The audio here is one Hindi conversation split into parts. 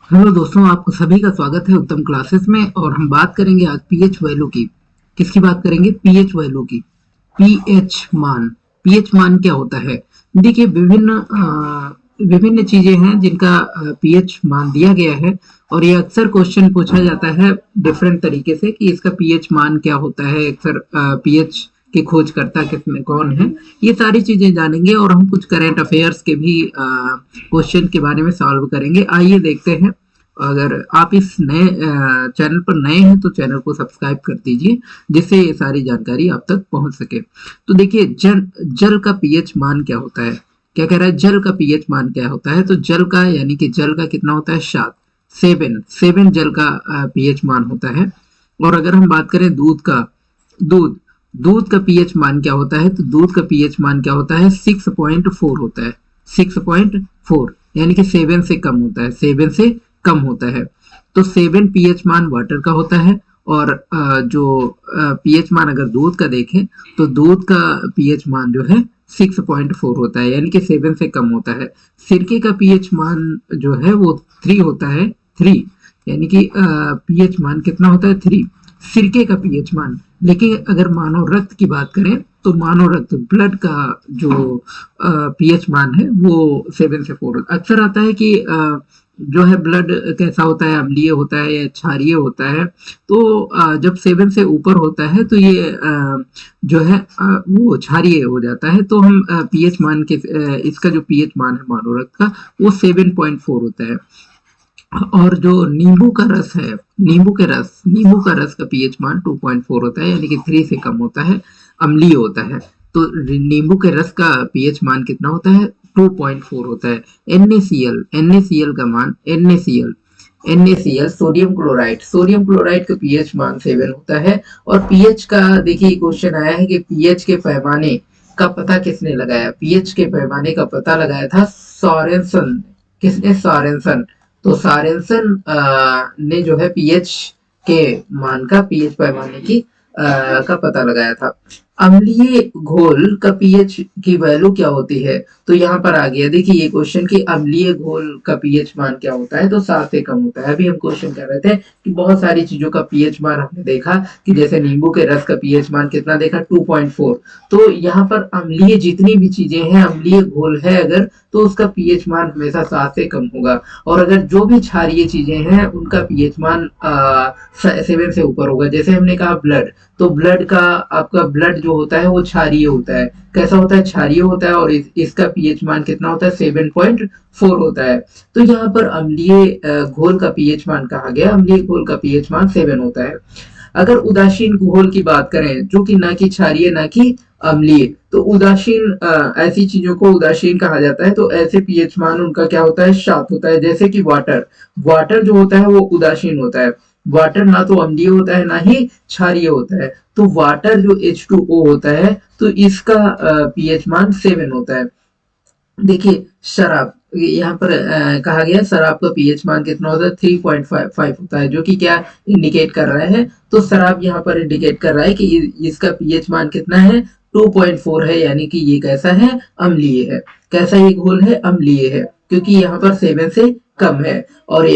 हेलो दोस्तों, आपको सभी का स्वागत है उत्तम क्लासेस में। और हम बात करेंगे आज पीएच वैल्यू की। किसकी बात करेंगे? पीएच वैल्यू की। पीएच मान। पीएच मान क्या होता है? देखिए, विभिन्न चीजें हैं जिनका पीएच मान दिया गया है। और ये अक्सर क्वेश्चन पूछा जाता है डिफरेंट तरीके से कि इसका पीएच मान क्या होता है। अक्सर पीएच के खोजकर्ता किसमें कौन है, ये सारी चीजें जानेंगे। और हम कुछ करंट अफेयर्स के भी क्वेश्चन के बारे में सॉल्व करेंगे। आइए देखते हैं। अगर आप इस नए चैनल पर नए हैं तो चैनल को सब्सक्राइब कर दीजिए, जिससे ये सारी जानकारी आप तक पहुंच सके। तो देखिए, जल जल का पीएच मान क्या होता है? क्या कह रहा है? जल का पीएच मान क्या होता है? तो जल का यानी कि जल का कितना होता है? 7 जल का पीएच मान होता है। और अगर हम बात करें दूध का, दूध दूध का पीएच मान क्या होता है? तो दूध का पीएच मान क्या होता है? 6.4 होता है। 6.4 यानी कि 7 से कम होता है। 7 से कम होता है। तो 7 पीएच मान वाटर का होता है। और जो पीएच मान अगर दूध का देखें तो दूध का पीएच मान जो है 6.4 होता है, यानी कि 7 से कम होता है। सिरके का पीएच मान जो है वो 3 होता है। 3 यानी कि पीएच मान कितना होता है? 3 सिरके का पीएच मान। लेकिन अगर मानव रक्त की बात करें तो मानव रक्त ब्लड का जो पीएच मान है वो 7 से 4। अक्सर आता है कि जो है ब्लड कैसा होता है? अम्लीय होता है या क्षारीय होता है? तो जब 7 से ऊपर होता है तो ये जो है वो क्षारीय हो जाता है। तो हम पीएच मान के इसका जो पीएच मान है मानव रक्त का वो 7.4 होता है। और जो नींबू का रस है, नींबू का रस का पीएच मान 2.4 होता है, यानी कि 3 से कम होता है, अम्लीय होता है। तो नींबू के रस का पीएच मान कितना होता है? 2.4 होता है। NaCl का मान, NaCl सोडियम क्लोराइड का पीएच मान 7 होता है। और पीएच का देखिए क्वेश्चन आया है कि पीएच के पैमाने का पता किसने लगाया? पीएच के पैमाने का पता लगाया था सॉरेनसन। किसने? सॉरेनसन। तो सॉरेनसन ने जो है पीएच के मान का, पीएच पैमाने की का पता लगाया था। अम्लीय घोल का पीएच की वैल्यू क्या होती है? तो यहाँ पर आ गया, देखिए ये क्वेश्चन कि अम्लीय घोल का पीएच मान क्या होता है? तो 7 से कम होता है। अभी हम क्वेश्चन कर रहे थे कि बहुत सारी चीजों का पीएच मान हमने देखा कि जैसे नींबू के रस का पीएच मान कितना देखा? 2.4। तो यहाँ पर अम्लीय जितनी भी चीजें हैं, अम्लीय घोल है अगर, तो उसका पीएच मान हमेशा 7 से कम होगा। और अगर जो भी क्षारीय चीजें हैं उनका पीएच मान 7 से ऊपर होगा। जैसे हमने कहा ब्लड, तो ब्लड का, आपका ब्लड जो होता है वो क्षारीय होता है। कैसा होता है? क्षारीय होता है। और इसका पीएच मान कितना होता है? 7.4 होता है। तो यहाँ पर अम्लीय घोल का पीएच मान कहा गया, अम्लीय घोल का पीएच मान 7 होता है। अगर उदासीन घोल की बात करें, जो कि ना कि क्षारीय ना कि अम्लीय, तो उदासीन ऐसी चीजों को उदासीन कहा जाता है। तो ऐसे पीएच मान उनका क्या होता है? 7 होता है। जैसे कि वाटर, वाटर जो होता है वो उदासीन होता है। वाटर ना तो अम्लीय होता है ना ही क्षारीय होता है। तो वाटर जो H2O होता है तो इसका पीएच मान 7 होता है। देखिए शराब, यहाँ पर कहा गया शराब का पीएच मान कितना होता है? 3.5 होता है, जो कि क्या इंडिकेट कर रहा है? तो शराब यहाँ पर इंडिकेट कर रहा है कि इसका पीएच मान कितना है? 2.4 है, यानी कि ये कैसा है? अम्लीय है। कैसा ये घोल है? अम्लीय है, क्योंकि यहाँ पर 7 से कम है। और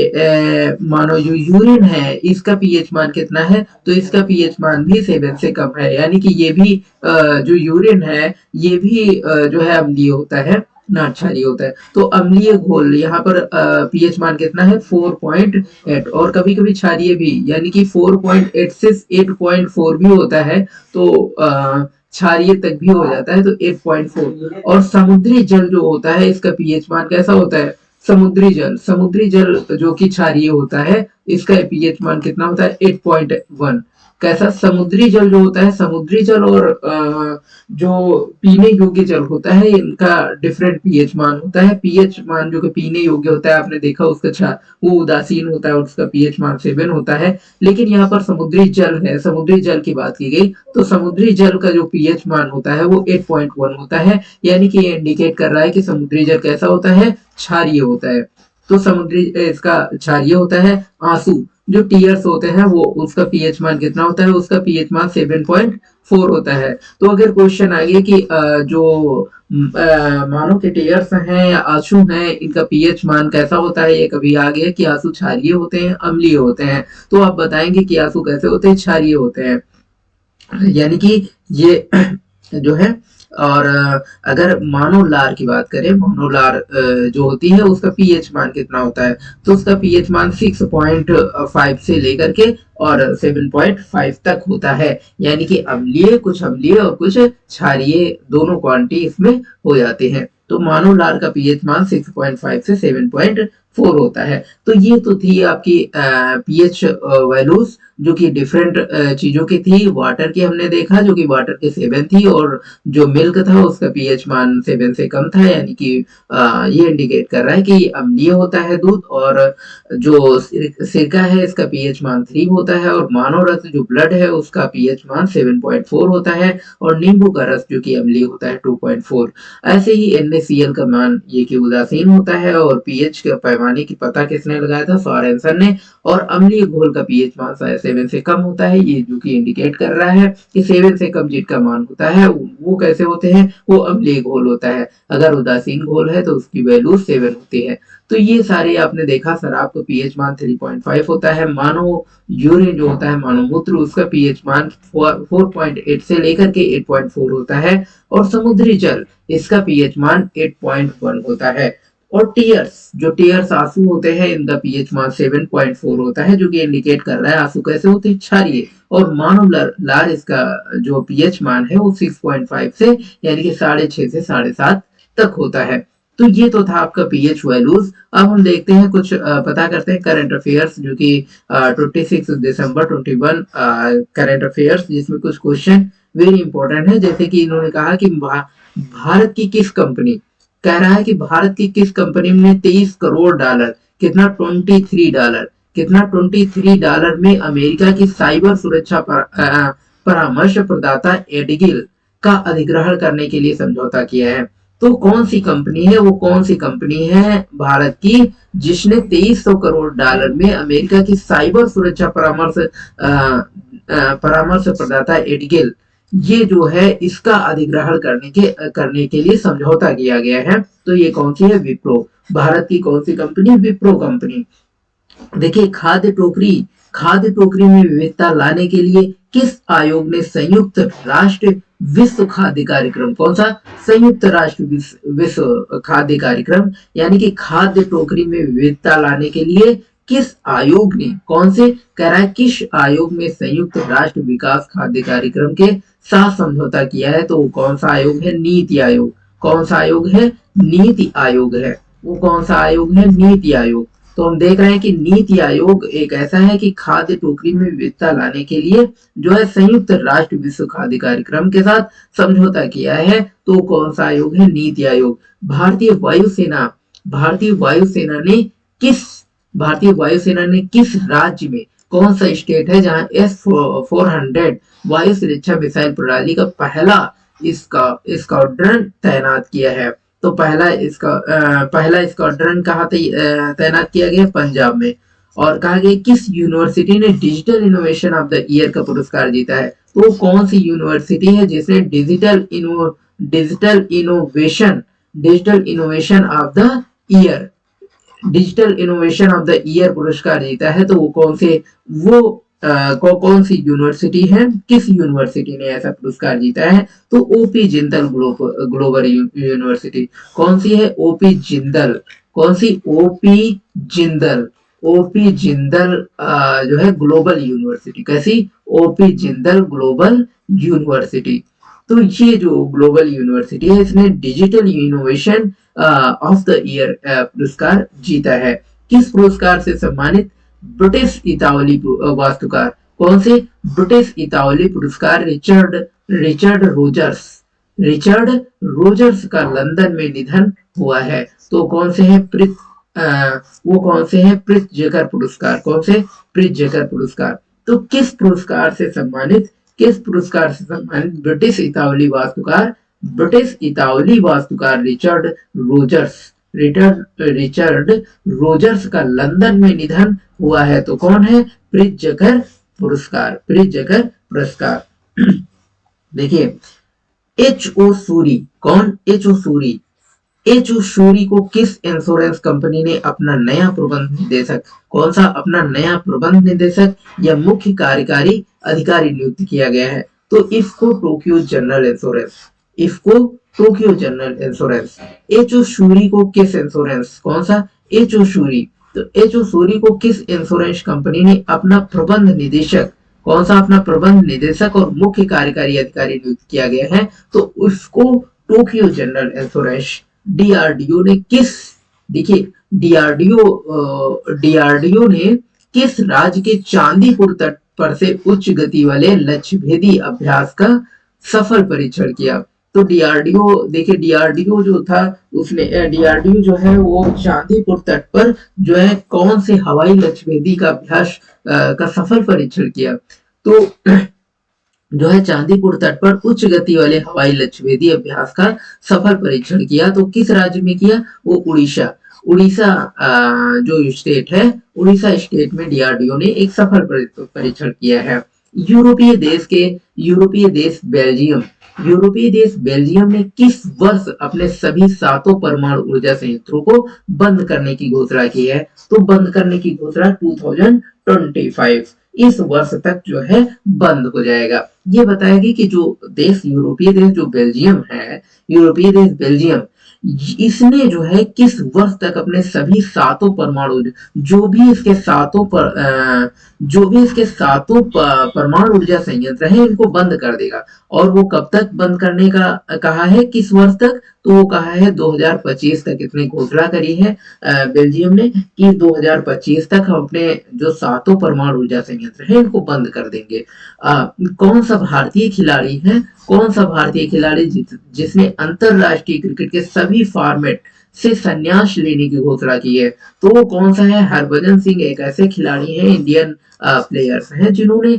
मानो जो यूरिन है इसका पीएच मान कितना है? तो इसका पीएच मान भी 7 से कम है, यानी कि ये भी जो यूरिन है ये भी जो है अम्लीय होता है, ना क्षारीय होता है। तो अम्लीय घोल यहाँ पर पीएच मान कितना है? 4.8। और कभी कभी क्षारीय भी, यानी कि 4.8 से 8.4 भी होता है। तो क्षारीय तक भी हो जाता है, तो 8.4। और समुद्री जल जो होता है इसका पीएच मान कैसा होता है? समुद्री जल जो कि क्षारीय होता है, इसका पीएच मान कितना होता है? 8.1। कैसा? समुद्री जल जो होता है, समुद्री जल और जो पीने योग्य जल होता है इनका डिफरेंट पीएच मान होता है। पीएच मान जो कि पीने योग्य होता है, आपने देखा उसका वो उदासीन होता है और उसका पीएच मान 7 होता है। लेकिन यहाँ पर समुद्री जल है, समुद्री जल की बात की गई, तो समुद्री जल का जो पीएच मान होता है वो 8.1 होता है, यानी कि ये इंडिकेट कर रहा है कि समुद्री जल कैसा होता है? क्षारीय होता है। तो समुद्री इसका क्षारीय होता है। आंसू, जो टीयर्स होते हैं वो उसका पीएच मान कितना होता है, उसका पीएच मान 7.4 होता है। तो अगर क्वेश्चन आ गया कि जो मानो के टीयर्स हैं या आंसू हैं, इनका पीएच मान कैसा होता है, ये कभी आ गया कि आंसू क्षारीय होते हैं अम्लीय होते हैं, तो आप बताएंगे कि आंसू कैसे होते हैं, क्षारीय होते हैं, यानी कि ये जो है। और अगर मोनोलार की बात करें, मोनोलार जो होती है उसका पीएच मान कितना होता है, तो उसका पीएच मान 6.5 से लेकर के और 7.5 तक होता है, यानी कि अम्लीय और कुछ क्षारीय दोनों क्वांटिटी इसमें हो जाते हैं। तो मोनोलार का पीएच मान 6.5 से 7.4 होता है। तो ये तो थी आपकी पीएच वैल्यूज, जो कि डिफरेंट चीजों की थी। वाटर की हमने देखा जो कि वाटर के 7 थी, और जो मिल्क था उसका पीएच मान 7 से कम था, यानी कि ये इंडिकेट कर रहा है कि अम्लीय होता है दूध। और जो सिरका है इसका पीएच मान 3 होता है, और मानव रस जो ब्लड है उसका पीएच मान 7.4 होता है, और नींबू का रस जो कि अम्लीय होता है 2.4। ऐसे ही NaCl का मान ये कि उदासीन होता है। और पीएच के पैमाने की पता किसने लगाया था, सोरेनसन ने। और अम्लीय घोल का पीएच मान 7 से कम होता है, ये जो कि इंडिकेट कर रहा है कि 7 से कम जिनका मान होता है वो कैसे होते हैं, वो अम्लीय घोल होता है। अगर उदासीन घोल है तो उसकी वैल्यू 7 होती है। तो ये सारे आपने देखा। शराब का पीएच मान 3.5 होता है। मानो यूरिन जो होता है, मानो मूत्र, उसका पीएच मान 4.8 से लेकर के 8.4 होता है। और समुद्री जल, इसका पीएच मान 8.1 होता है। और टीयर्स आंसू होते हैं, इनका पीएच मान 7.4 होता है, जो कि इंडिकेट कर रहा है आंसू कैसे होते हैं, क्षारीय। और मानव लार इसका जो पीएच मान है वो 6.5 से यानी कि 6.5 से 7.5 तक होता है। तो ये तो था आपका पीएच वैल्यूज। अब हम देखते हैं कुछ पता करते हैं करंट अफेयर्स, जो कि 26 दिसंबर 21 करंट अफेयर्स, जिसमें कुछ क्वेश्चन वेरी इंपॉर्टेंट है। जैसे कि इन्होंने कहा कि भारत की किस कंपनी, कह रहा है कि भारत की किस कंपनी ने 23 करोड़ डॉलर, कितना 23 डॉलर, कितना 23 डॉलर में अमेरिका की साइबर सुरक्षा परामर्श प्रदाता एडगिल का अधिग्रहण करने के लिए समझौता किया है। तो कौन सी कंपनी है, वो कौन सी कंपनी है भारत की जिसने 2300 करोड़ डॉलर में अमेरिका की साइबर सुरक्षा परामर्श प्रदाता एडगिल, ये जो है इसका अधिग्रहण करने के लिए समझौता किया गया है। तो ये कौन सी है, विप्रो। भारत की कौन सी कंपनी, विप्रो कंपनी। देखिए, खाद्य टोकरी में विविधता लाने के लिए किस आयोग ने संयुक्त राष्ट्र विश्व खाद्य कार्यक्रम, कौन सा, संयुक्त राष्ट्र विश्व खाद्य कार्यक्रम, यानी कि खाद्य टोकरी में विविधता लाने के लिए किस आयोग ने, कौन से, कह रहा है किस आयोग में संयुक्त राष्ट्र विकास खाद्य कार्यक्रम के साथ समझौता किया है। तो वो कौन सा आयोग है, नीति आयोग। कौन सा आयोग है, नीति आयोग है। वो कौन सा आयोग है, नीति आयोग। तो हम देख रहे हैं कि नीति आयोग एक ऐसा है कि खाद्य टोकरी में विविधता लाने के लिए जो है संयुक्त राष्ट्र विश्व खाद्य कार्यक्रम के साथ समझौता किया है। तो कौन सा आयोग है, नीति आयोग। भारतीय वायुसेना किस भारतीय वायुसेना ने किस राज्य में, कौन सा स्टेट है जहां S-400 वायु सुरक्षा मिसाइल प्रणाली का पहला स्क्वाड्रन तैनात किया है। तो पहला स्क्वाड्रन कहाँ तैनात किया गया, पंजाब में। और कहा गया किस यूनिवर्सिटी ने digital innovation of the year का पुरस्कार जीता है। तो कौन सी यूनिवर्सिटी है जिसने digital innovation of the year पुरस्कार जीता है। तो वो कौन सी यूनिवर्सिटी है, किस यूनिवर्सिटी ने ऐसा पुरस्कार जीता है। तो ओपी जिंदल ग्लोबल यूनिवर्सिटी। कौन सी है, ओपी जिंदल। कौन सी, ओपी जिंदल जो है ग्लोबल यूनिवर्सिटी। कैसी, ओपी जिंदल ग्लोबल यूनिवर्सिटी। तो ये जो ग्लोबल यूनिवर्सिटी है इसने digital innovation of the year पुरस्कार जीता है। किस पुरस्कार से सम्मानित, ब्रिटिश इतावली वास्तुकार। कौन से, ब्रिटिश इतावली पुरस्कार रिचर्ड रोजर्स का लंदन में निधन हुआ है। तो कौन से है, प्रित्जकर पुरस्कार। कौन से, प्रित्जकर पुरस्कार। तो किस पुरस्कार से सम्मानित ब्रिटिश इतावली वास्तुकार रिचर्ड रोजर्स रिचर्ड रोजर्स का लंदन में निधन हुआ है। तो कौन है? प्रिट्जकर पुरस्कार, प्रिट्जकर पुरस्कार। देखिए एच ओ सूरी, कौन? H O Suri. H O Suri को किस इंश्योरेंस कंपनी ने अपना नया प्रबंध निदेशक, कौन सा अपना नया प्रबंध निदेशक या मुख्य कार्यकारी अधिकारी नियुक्त किया गया है? तो इसको टोक्यो जनरल इंश्योरेंस, इसको Tokyo general insurance. H O Suri को किस इंश्योरेंस, कौन सा? H O Suri. तो एच ओ सूरी को किस इंश्योरेंस कंपनी ने अपना प्रबंध निदेशक, कौन सा अपना प्रबंध निदेशक और मुख्य कार्यकारी अधिकारी नियुक्त किया गया है? तो उसको टोक्यो जनरल इंश्योरेंस। डीआरडीओ ने किस, देखिए डीआरडीओ ने किस राज्य के चांदीपुर तट पर से उच्च गति वाले लक्ष्यभेदी अभ्यास का सफल परीक्षण किया? तो डीआरडीओ, देखिए डीआरडीओ जो था उसने, डीआरडीओ जो है वो चांदीपुर तट पर जो है कौन से हवाई लक्ष्यभेदी का अभ्यास का सफल परीक्षण किया? तो जो है चांदीपुर तट पर उच्च गति वाले हवाई लक्ष्यभेदी अभ्यास का सफल परीक्षण किया। तो किस राज्य में किया? वो उड़ीसा, उड़ीसा जो स्टेट है, उड़ीसा स्टेट में डीआरडीओ ने एक सफल परीक्षण किया है। यूरोपीय देश बेल्जियम, यूरोपीय देश बेल्जियम ने किस वर्ष अपने सभी 7 परमाणु ऊर्जा संयंत्रों को बंद करने की घोषणा की है? तो बंद करने की घोषणा 2025, इस वर्ष तक जो है बंद हो जाएगा। ये बताएगी कि जो देश, यूरोपीय देश जो बेल्जियम है, यूरोपीय देश बेल्जियम, इसने जो है किस वर्ष तक अपने सभी 7 परमाणु, जो भी इसके 7 परमाणु ऊर्जा संयंत्र है इनको बंद कर देगा। और वो कब तक बंद करने का कहा है, किस वर्ष तक? तो वो कहा है 2025 तक। इसने घोषणा करी है बेल्जियम ने कि 2025 तक हम अपने जो 7 परमाणु ऊर्जा संयंत्र है इनको बंद कर देंगे। कौन सा भारतीय खिलाड़ी है, कौन सा भारतीय खिलाड़ी जिसने अंतरराष्ट्रीय क्रिकेट के सभी फॉर्मेट से संन्यास लेने की घोषणा की है? तो वो कौन सा है? हरभजन सिंह एक ऐसे खिलाड़ी हैं, इंडियन प्लेयर्स हैं जिन्होंने,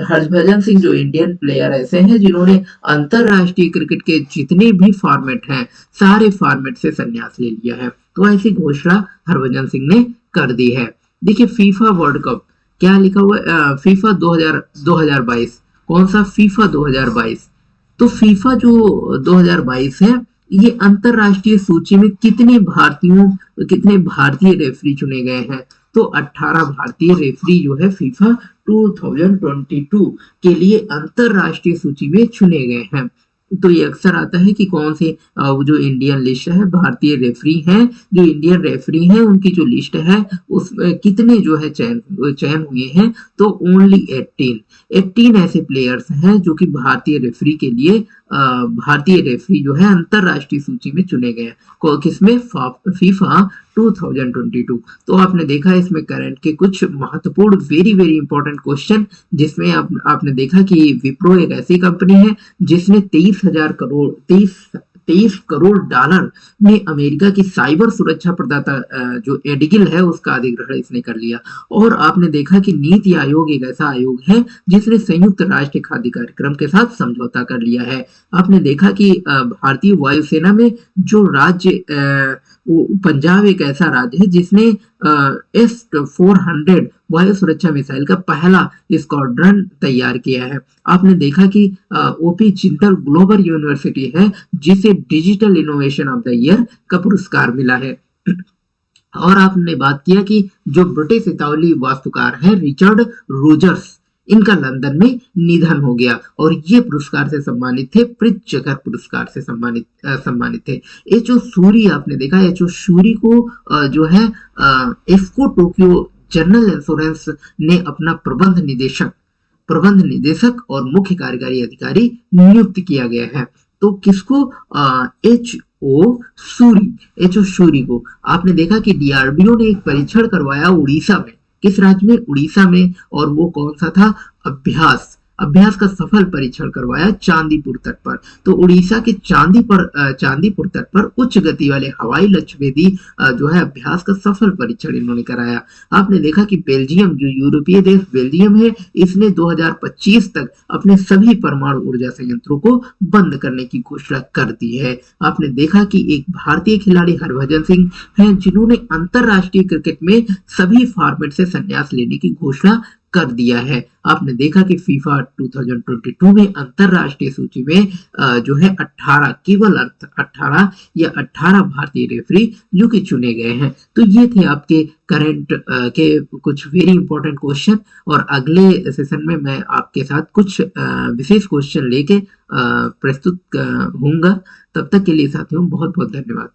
हरभजन सिंह जो इंडियन प्लेयर ऐसे हैं जिन्होंने अंतरराष्ट्रीय क्रिकेट के जितने भी फॉर्मेट हैं सारे फॉर्मेट से संन्यास ले लिया है। तो ऐसी घोषणा हरभजन सिंह ने कर दी है। देखिए फीफा वर्ल्ड कप क्या लिखा हुआ है? फीफा 2022, कौन सा? फीफा 2022। तो फीफा जो 2022 है ये अंतरराष्ट्रीय सूची में कितने भारतीय रेफरी चुने गए हैं? तो 18 भारतीय रेफरी जो है फीफा 2022 के लिए अंतरराष्ट्रीय सूची में चुने गए हैं। तो ये अक्सर आता है कि कौन से जो इंडियन लिस्ट है, भारतीय रेफरी हैं, जो इंडियन रेफरी हैं उनकी जो लिस्ट है उस कितने जो है चयन हुए हैं? तो ओनली 18 ऐसे प्लेयर्स हैं जो कि भारतीय रेफरी के लिए, भारतीय रेफरी जो है अंतरराष्ट्रीय सूची में चुने गए हैं। किसमें? फीफा 2022। तो आपने देखा इसमें करंट के कुछ महत्वपूर्ण वेरी वेरी इंपॉर्टेंट क्वेश्चन, जिसमें आपने देखा कि विप्रो एक ऐसी कंपनी है जिसने 23 करोड़ डॉलर में अमेरिका की साइबर सुरक्षा प्रदाता जो एडगिल है उसका अधिग्रहण इसने कर लिया। और आपने देखा कि नीति आयोग एक ऐसा आयोग है जिसने संयुक्त राष्ट्र खाद्य कार्यक्रम के साथ समझौता कर लिया है। आपने देखा कि भारतीय वायुसेना में जो राज्य, पंजाब एक ऐसा राज्य है जिसने S-400 वायु सुरक्षा मिसाइल का पहला स्क्वाड्रन तैयार किया है। आपने देखा कि ओपी जिंदल ग्लोबल यूनिवर्सिटी है जिसे digital innovation of the year का पुरस्कार मिला है। और आपने बात किया कि जो ब्रिटिश इतालवी वास्तुकार है रिचर्ड रोजर्स, इनका लंदन में निधन हो गया और ये पुरस्कार से सम्मानित थे, प्रिट्जकर पुरस्कार से सम्मानित थे। एच ओ सूरी, आपने देखा एच ओ सूरी को जो है इसको टोक्यो जनरल इंश्योरेंस ने अपना प्रबंध निदेशक और मुख्य कार्यकारी अधिकारी नियुक्त किया गया है। तो किसको? एच ओ सूरी को। आपने देखा कि डीआरडीओ ने एक परीक्षण करवाया उड़ीसा में, किस राज्य में? उड़ीसा में। और वो कौन सा था? अभ्यास का सफल परीक्षण करवाया चांदीपुर तट पर। तो उड़ीसा के चांदीपुर तट पर उच्च गति वाले हवाई लक्ष्यभेदी जो है अभ्यास का सफल परीक्षण इन्होंने कराया। आपने देखा कि बेल्जियम, जो यूरोपीय देश बेल्जियम है, इसने 2025 तक अपने सभी परमाणु ऊर्जा संयंत्रों को बंद करने की घोषणा कर दी है। आपने देखा कि एक भारतीय खिलाड़ी हरभजन सिंह हैं, जिन्होंने अंतरराष्ट्रीय क्रिकेट में सभी फॉर्मेट से संन्यास लेने की घोषणा कर दिया है। आपने देखा कि फीफा 2022 में अंतरराष्ट्रीय सूची में जो है 18 केवल 18 या 18 भारतीय रेफरी जो कि चुने गए हैं। तो ये थे आपके करंट के कुछ वेरी इंपॉर्टेंट क्वेश्चन, और अगले सेशन में मैं आपके साथ कुछ विशेष क्वेश्चन लेके प्रस्तुत होऊंगा। तब तक के लिए साथियों बहुत बहुत धन्यवाद।